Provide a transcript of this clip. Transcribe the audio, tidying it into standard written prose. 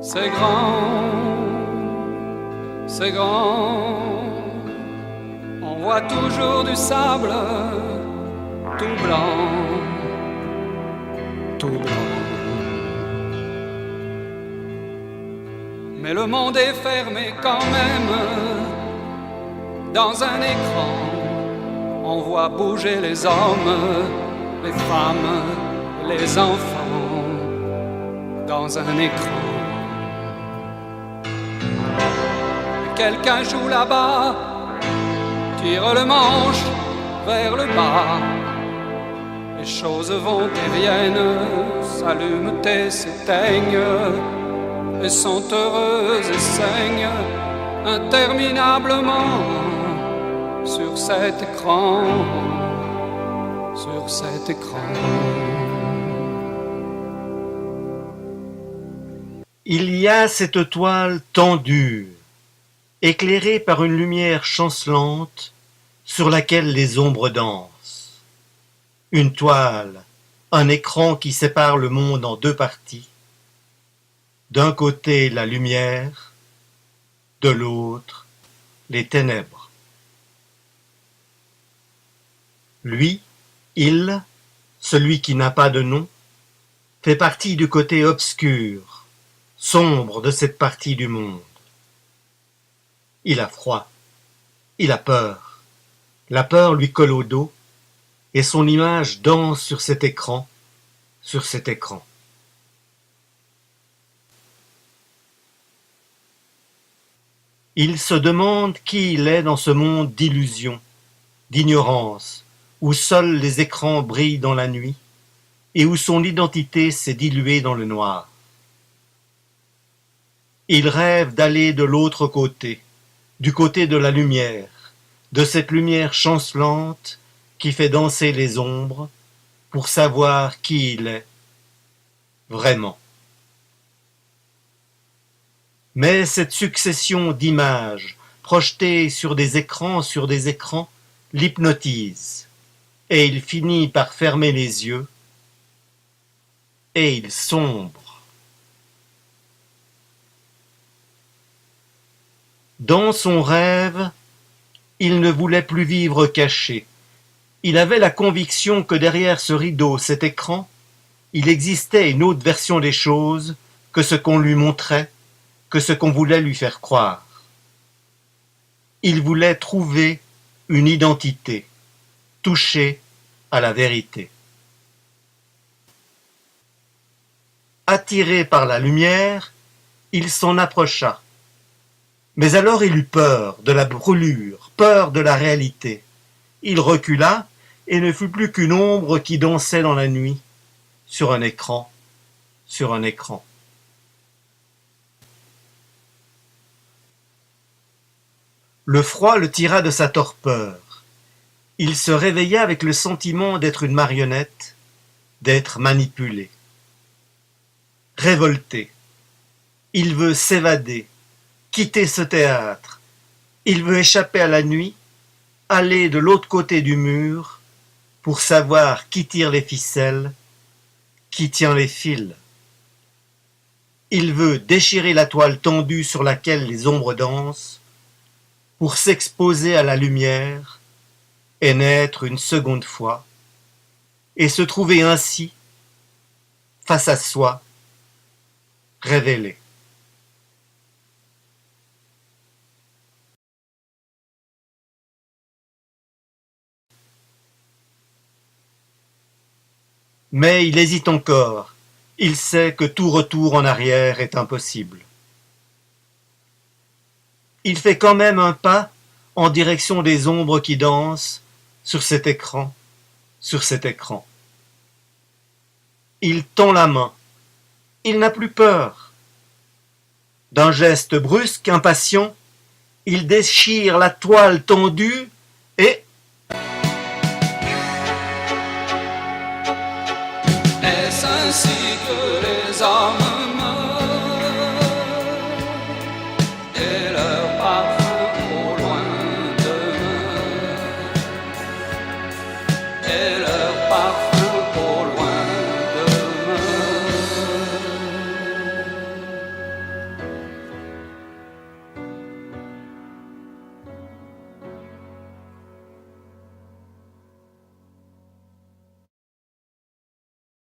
C'est grand, c'est grand. On voit toujours du sable tout blanc, tout blanc. Mais le monde est fermé quand même. Dans un écran, on voit bouger les hommes, les femmes, les enfants. Dans un écran. Quelqu'un joue là-bas, tire le manche vers le bas. Les choses vont et viennent, s'allument et s'éteignent, et sont heureuses et saignent interminablement sur cet écran, sur cet écran. Il y a cette toile tendue, éclairée par une lumière chancelante sur laquelle les ombres dansent. Une toile, un écran qui sépare le monde en deux parties. D'un côté la lumière, de l'autre les ténèbres. Lui, il, celui qui n'a pas de nom, fait partie du côté obscur, sombre de cette partie du monde. Il a froid, il a peur, la peur lui colle au dos, et son image danse sur cet écran, sur cet écran. Il se demande qui il est dans ce monde d'illusions, d'ignorance, où seuls les écrans brillent dans la nuit, et où son identité s'est diluée dans le noir. Il rêve d'aller de l'autre côté, du côté de la lumière, de cette lumière chancelante qui fait danser les ombres, pour savoir qui il est, vraiment. Mais cette succession d'images, projetées sur des écrans, l'hypnotise, et il finit par fermer les yeux, et il sombre. Dans son rêve, il ne voulait plus vivre caché. Il avait la conviction que derrière ce rideau, cet écran, il existait une autre version des choses que ce qu'on lui montrait, que ce qu'on voulait lui faire croire. Il voulait trouver une identité, toucher à la vérité. Attiré par la lumière, il s'en approcha. Mais alors il eut peur de la brûlure, peur de la réalité. Il recula et ne fut plus qu'une ombre qui dansait dans la nuit, sur un écran, sur un écran. Le froid le tira de sa torpeur. Il se réveilla avec le sentiment d'être une marionnette, d'être manipulé. Révolté, il veut s'évader, quitter ce théâtre. Il veut échapper à la nuit, aller de l'autre côté du mur pour savoir qui tire les ficelles, qui tient les fils. Il veut déchirer la toile tendue sur laquelle les ombres dansent pour s'exposer à la lumière et naître une seconde fois et se trouver ainsi face à soi, révélé. Mais il hésite encore. Il sait que tout retour en arrière est impossible. Il fait quand même un pas en direction des ombres qui dansent sur cet écran, sur cet écran. Il tend la main. Il n'a plus peur. D'un geste brusque, impatient, il déchire la toile tendue et